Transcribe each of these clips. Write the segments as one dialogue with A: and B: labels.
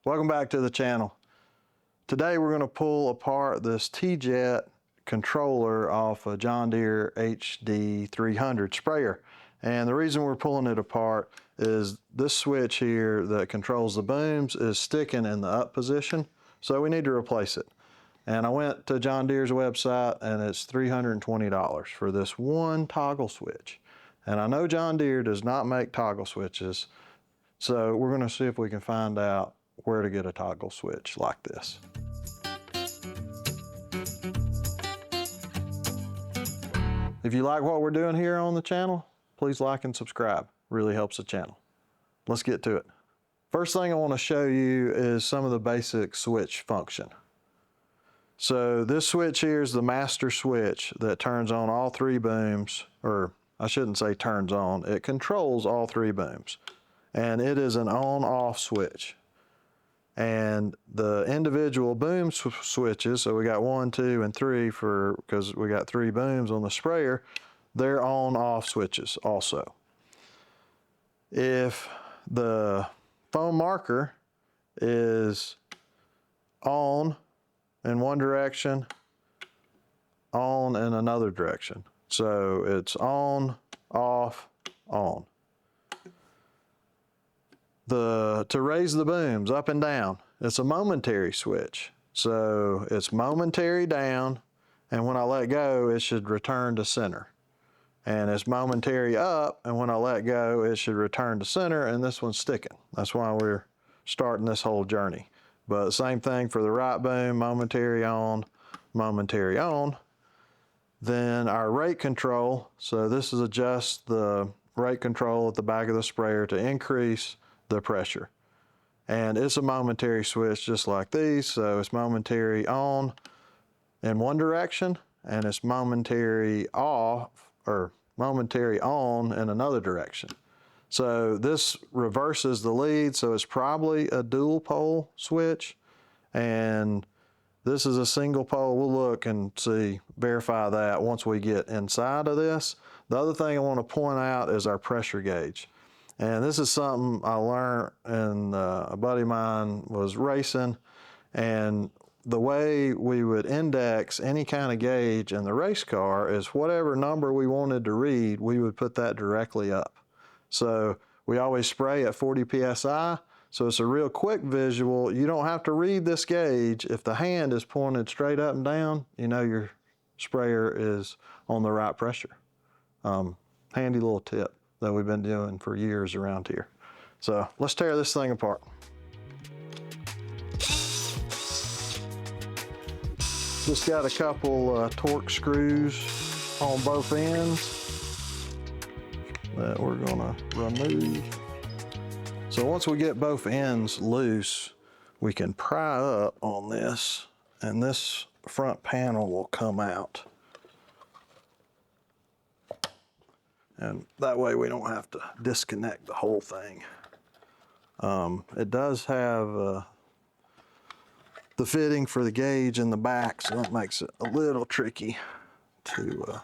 A: Welcome back to the channel. Today we're going to pull apart this T-Jet controller off a John Deere HD 300 sprayer. And the reason we're pulling it apart is this switch here that controls the booms is sticking in the up position, so we need to replace it. And I went to John Deere's website and it's $320 for this one toggle switch. And I know John Deere does not make toggle switches, so we're going to see if we can find out where to get a toggle switch like this. If you like what we're doing here on the channel, please like and subscribe. Really helps the channel. Let's get to it. First thing I want to show you is some of the basic switch function. So this switch here is the master switch that turns on all three booms, or I shouldn't say turns on, it controls all three booms. And it is an on-off switch. And the individual boom switches, so we got 1, 2, and 3 because we got 3 booms on the sprayer, they're on-off switches also. If the foam marker is on in one direction, on in another direction. So it's on, off, on. To raise the booms up and down, it's a momentary switch. So it's momentary down, and when I let go, it should return to center. And it's momentary up, and when I let go, it should return to center, and this one's sticking. That's why we're starting this whole journey. But same thing for the right boom, momentary on, momentary on. Then our rate control, so this is adjust the rate control at the back of the sprayer to increase the pressure. And it's a momentary switch just like these, so it's momentary on in one direction and it's momentary off or momentary on in another direction. So this reverses the lead, so it's probably a dual pole switch, and this is a single pole. We'll look and see, verify that once we get inside of this. The other thing I want to point out is our pressure gauge. And this is something I learned, and a buddy of mine was racing, and the way we would index any kind of gauge in the race car is whatever number we wanted to read, we would put that directly up. So we always spray at 40 PSI, so it's a real quick visual. You don't have to read this gauge. If the hand is pointed straight up and down, you know your sprayer is on the right pressure. Handy little tip that we've been doing for years around here. So let's tear this thing apart. Just got a couple torque screws on both ends that we're gonna remove. So once we get both ends loose, we can pry up on this, and this front panel will come out. And that way we don't have to disconnect the whole thing. It does have the fitting for the gauge in the back, so that makes it a little tricky to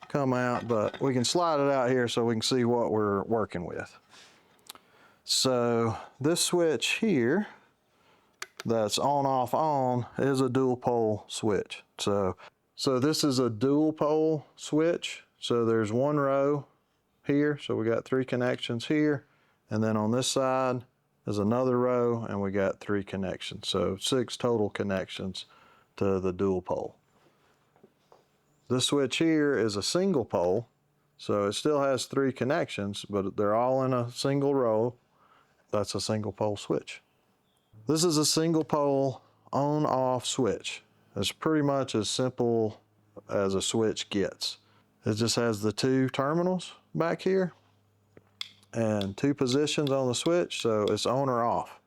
A: come out, but we can slide it out here so we can see what we're working with. So this switch here that's on, off, on is a dual pole switch. So this is a dual pole switch. So there's one row here, so we got 3 connections here, and then on this side is another row, and we got 3 connections. So 6 total connections to the dual pole. This switch here is a single pole, so it still has 3 connections, but they're all in a single row. That's a single pole switch. This is a single pole on-off switch. It's pretty much as simple as a switch gets. It just has the 2 terminals back here and 2 positions on the switch, so it's on or off.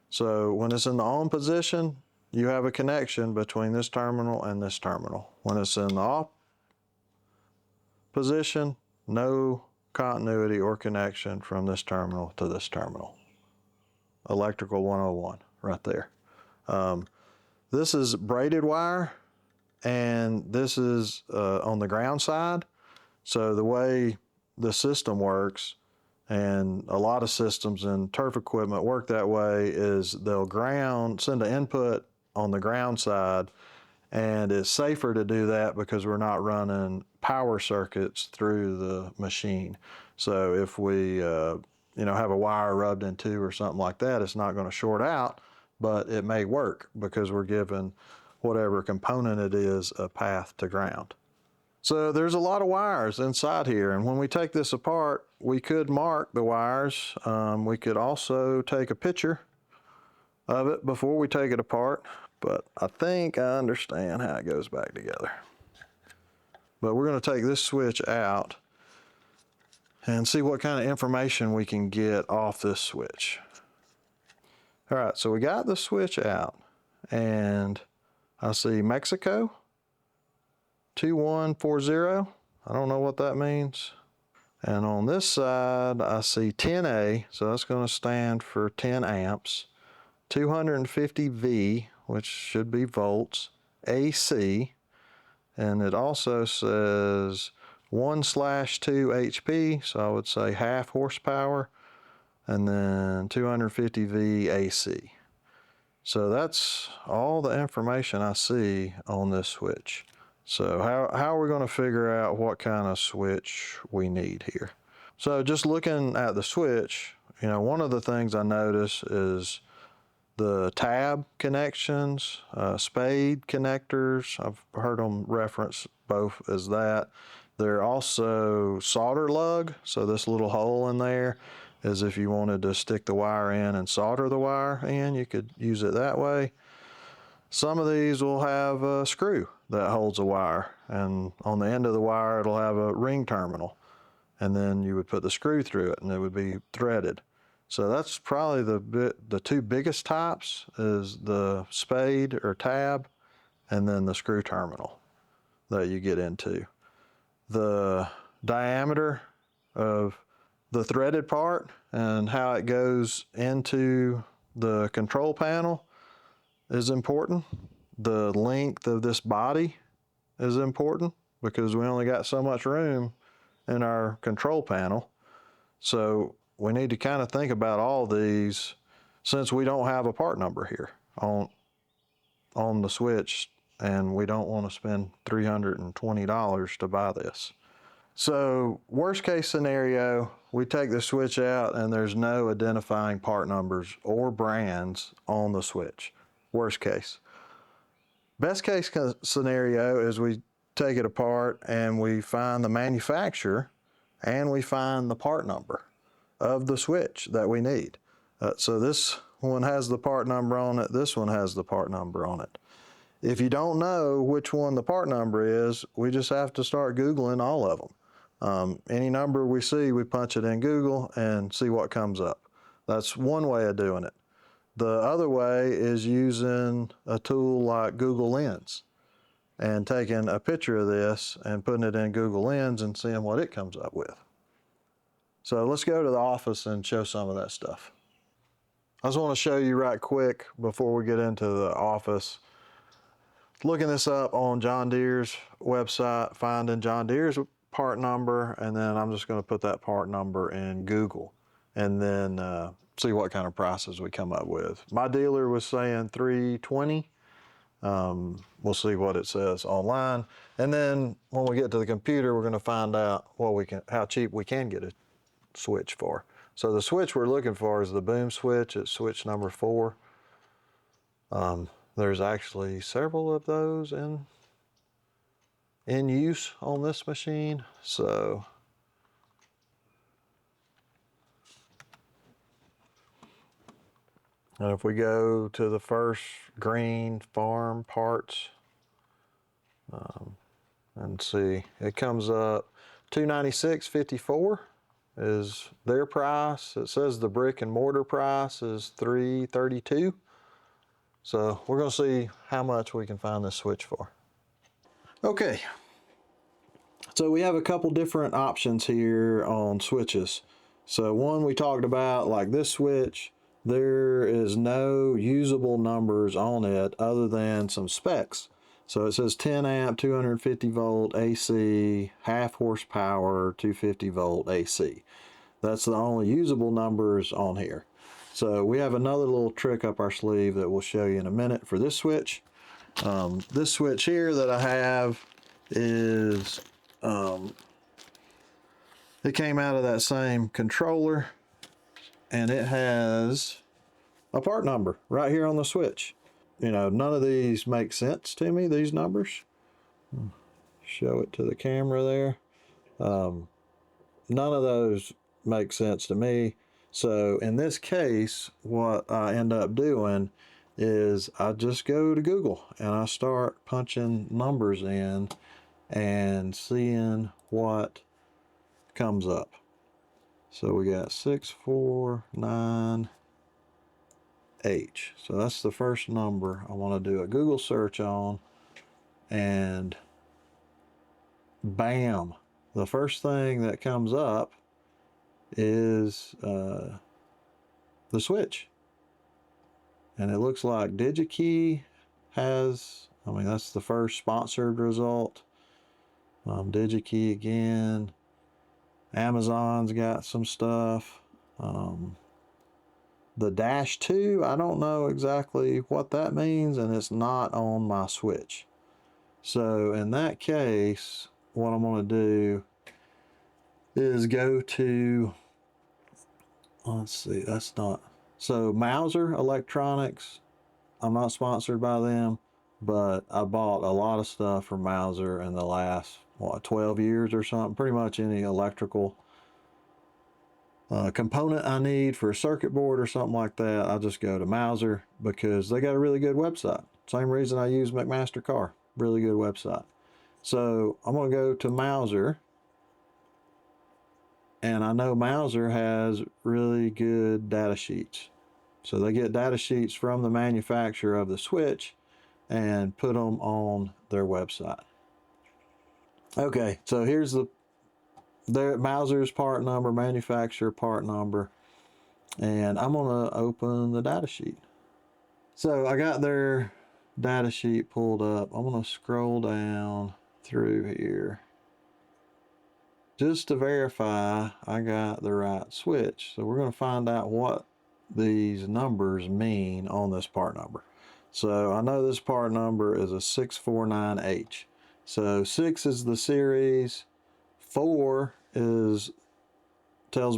A: So when it's in the on position, you have a connection between this terminal and this terminal. When it's in the off position, no continuity or connection from this terminal to this terminal. Electrical 101 right there. This is braided wire, and this is on the ground side. So the way the system works And a lot of systems in turf equipment work that way, is they'll send an input on the ground side, and it's safer to do that because we're not running power circuits through the machine. So if we have a wire rubbed in two or something like that, it's not going to short out, but it may work because we're giving whatever component it is a path to ground. So there's a lot of wires inside here, and when we take this apart, we could mark the wires. We could also take a picture of it before we take it apart, but I think I understand how it goes back together. But we're going to take this switch out and see what kind of information we can get off this switch. All right, so we got the switch out, and I see Mexico 2140. I don't know what that means. And on this side, I see 10A, so that's going to stand for 10 amps, 250 V, which should be volts, AC, and it also says 1/2 HP, so I would say half horsepower, and then 250 V AC. So that's all the information I see on this switch. So how are we going to figure out what kind of switch we need here? So just looking at the switch, one of the things I notice is the tab connections, spade connectors. I've heard them reference both as that. They're also solder lug, so this little hole in there is if you wanted to stick the wire in and solder the wire in, you could use it that way. Some of these will have a screw that holds a wire, and on the end of the wire it'll have a ring terminal, and then you would put the screw through it and it would be threaded. So that's probably the two biggest types, is the spade or tab, and then the screw terminal that you get into. The diameter of the threaded part and how it goes into the control panel is important. The length of this body is important because we only got so much room in our control panel. So we need to kind of think about all these, since we don't have a part number here on the switch, and we don't want to spend $320 to buy this. So worst case scenario, we take the switch out and there's no identifying part numbers or brands on the switch. Worst case. Best case scenario is we take it apart and we find the manufacturer and we find the part number of the switch that we need. So this one has the part number on it, this one has the part number on it. If you don't know which one the part number is, we just have to start Googling all of them. Any number we see, we punch it in Google and see what comes up. That's one way of doing it. The other way is using a tool like Google Lens and taking a picture of this and putting it in Google Lens and seeing what it comes up with. So let's go to the office and show some of that stuff. I just want to show you right quick before we get into the office. Looking this up on John Deere's website, finding John Deere's part number, and then I'm just going to put that part number in Google and then see what kind of prices we come up with. My dealer was saying $320. We'll see what it says online, and then when we get to the computer, we're going to find out how cheap we can get a switch for. So the switch we're looking for is the boom switch. It's switch number 4. There's actually several of those in use on this machine. So and if we go to the first green farm parts and see, it comes up $296.54 is their price. It says the brick and mortar price is $332. So we're going to see how much we can find this switch for. Okay, so we have a couple different options here on switches. So one we talked about, like this switch, there is no usable numbers on it other than some specs. So it says 10 amp, 250 volt AC, half horsepower, 250 volt AC. That's the only usable numbers on here. So we have another little trick up our sleeve that we'll show you in a minute for this switch. This switch here that I have is, it came out of that same controller, and it has a part number right here on the switch. You know, none of these make sense to me, these numbers. Show it to the camera there. None of those make sense to me. So in this case, what I end up doing is I just go to Google and I start punching numbers in and seeing what comes up. So we got 649H. So that's the first number I want to do a Google search on, and bam, the first thing that comes up is the switch. And it looks like DigiKey has, I mean, that's the first sponsored result. DigiKey again. Amazon's got some stuff. The Dash 2, I don't know exactly what that means, and it's not on my switch. So in that case, what I'm going to do is go to, let's see, that's not, so Mouser Electronics, I'm not sponsored by them, but I bought a lot of stuff from Mouser in the last, 12 years or something. Pretty much any electrical component I need for a circuit board or something like that, I just go to Mouser because they got a really good website. Same reason I use McMaster-Carr, really good website. So I'm going to go to Mouser, and I know Mouser has really good data sheets. So they get data sheets from the manufacturer of the switch and put them on their website. Okay, so here's their Mouser's part number, manufacturer part number, and I'm gonna open the data sheet. So I got their data sheet pulled up. I'm gonna scroll down through here just to verify I got the right switch. So we're gonna find out what these numbers mean on this part number. So I know this part number is a 649H. So 6 is the series, 4 tells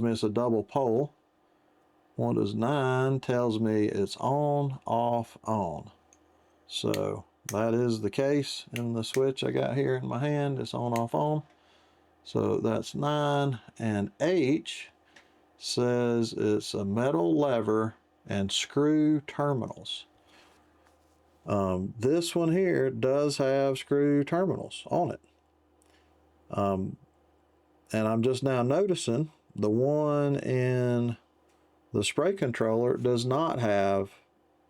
A: me it's a double pole. 9 tells me it's on, off, on. So that is the case in the switch I got here in my hand. It's on, off, on. So that's 9. And H says it's a metal lever and screw terminals. This one here does have screw terminals on it. And I'm just now noticing the one in the spray controller does not have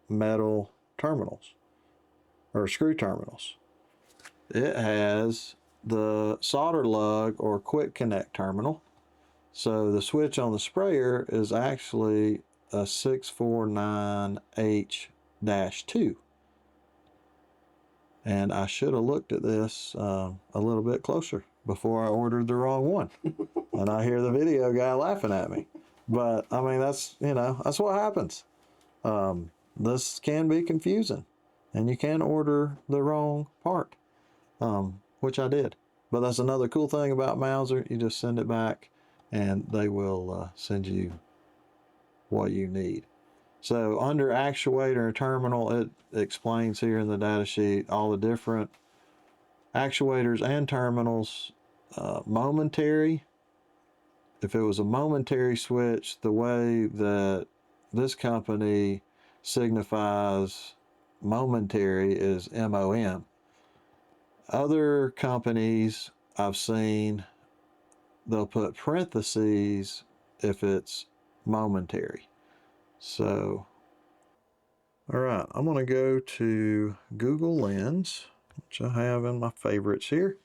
A: metal terminals or screw terminals. It has the solder lug or quick connect terminal. So the switch on the sprayer is actually a 649H-2. And I should have looked at this a little bit closer before I ordered the wrong one. And I hear the video guy laughing at me. But I mean, that's what happens. This can be confusing, and you can order the wrong part, which I did. But that's another cool thing about Mouser. You just send it back and they will send you what you need. So under actuator and terminal, it explains here in the data sheet all the different actuators and terminals. Momentary, if it was a momentary switch, the way that this company signifies momentary is MOM. Other companies I've seen, they'll put parentheses if it's momentary. So, all right, I'm going to go to Google Lens, which I have in my favorites here.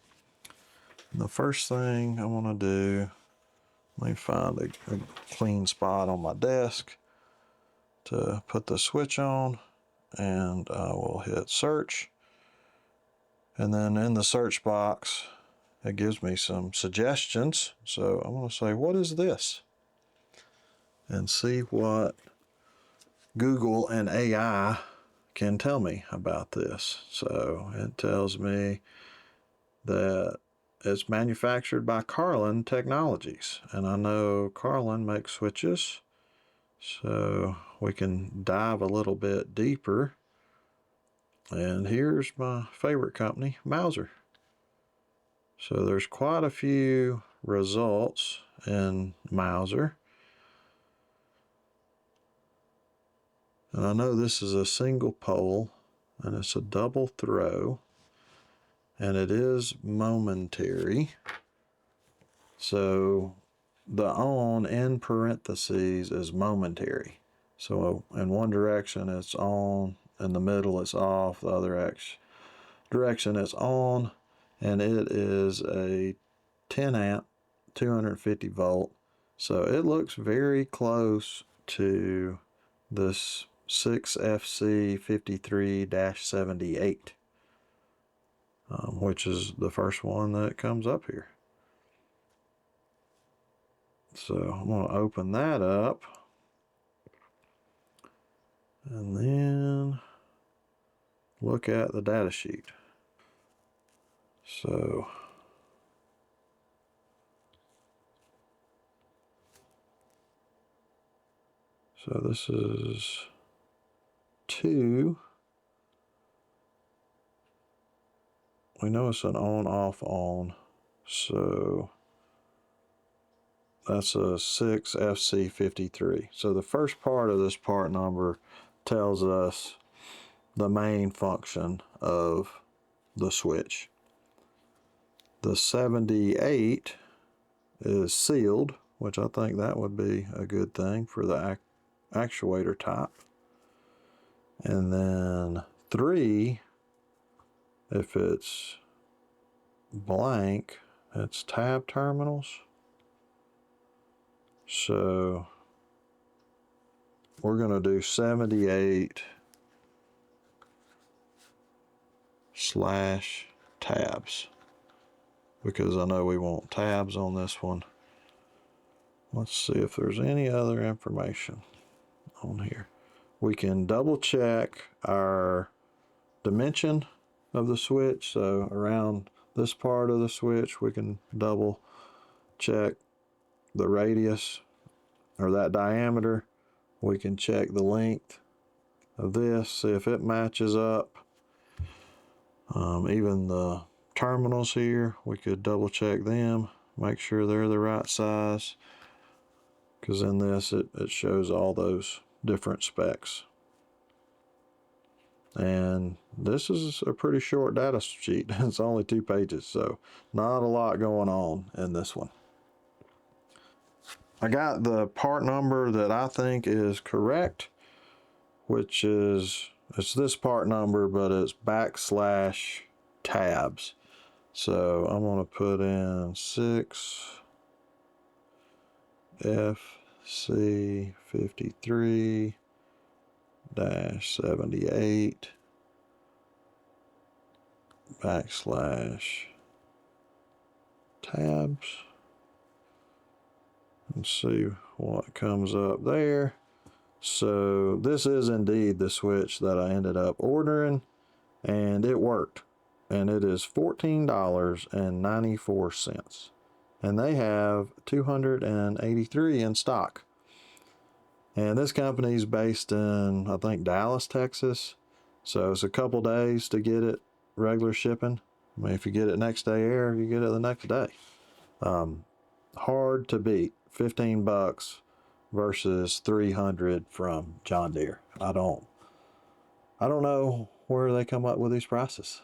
A: And the first thing I want to do, let me find a clean spot on my desk to put the switch on, and I will hit search. And then in the search box, it gives me some suggestions. So I'm going to say, what is this? and see what Google and AI can tell me about this. So it tells me that it's manufactured by Carlin Technologies, and I know Carlin makes switches, so we can dive a little bit deeper. And here's my favorite company, Mouser. So there's quite a few results in Mouser. And I know this is a single pole and it's a double throw and it is momentary. So the on in parentheses is momentary. So in one direction it's on, in the middle it's off, the other direction it's on, and it is a 10 amp, 250 volt. So it looks very close to this 6FC53-78, which is the first one that comes up here. So I'm going to open that up and then look at the data sheet. So this is 2. We know it's an on, off, on. So that's a 6FC53. So the first part of this part number tells us the main function of the switch. The 78 is sealed, which I think that would be a good thing for the actuator type. And then 3, if it's blank, it's tab terminals. So we're going to do 78/tabs because I know we want tabs on this one. Let's see if there's any other information on here. We can double check our dimension of the switch. So around this part of the switch, we can double check the radius or that diameter. We can check the length of this, see if it matches up. Even the terminals here, we could double check them, make sure they're the right size, because in this it shows all those different specs. And this is a pretty short data sheet. It's only 2 pages, so not a lot going on in this one. I got the part number that I think is correct, which is, it's this part number, but it's /tabs. So I'm going to put in 6FC53-78 /tabs and see what comes up there. So this is indeed the switch that I ended up ordering, and it worked. And it is $14.94. And they have 283 in stock. And this company is based in, I think, Dallas, Texas. So it's a couple days to get it regular shipping. I mean, if you get it next day air, you get it the next day. Hard to beat. $15 versus $300 from John Deere. I don't know where they come up with these prices.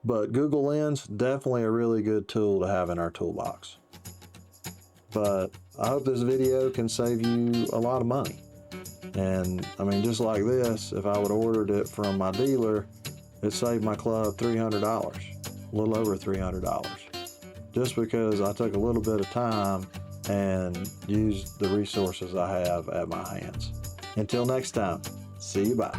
A: But Google Lens, definitely a really good tool to have in our toolbox. But I hope this video can save you a lot of money. And I mean, just like this, if I would have ordered it from my dealer, it saved my club $300, a little over $300. Just because I took a little bit of time and used the resources I have at my hands. Until next time, see you, bye.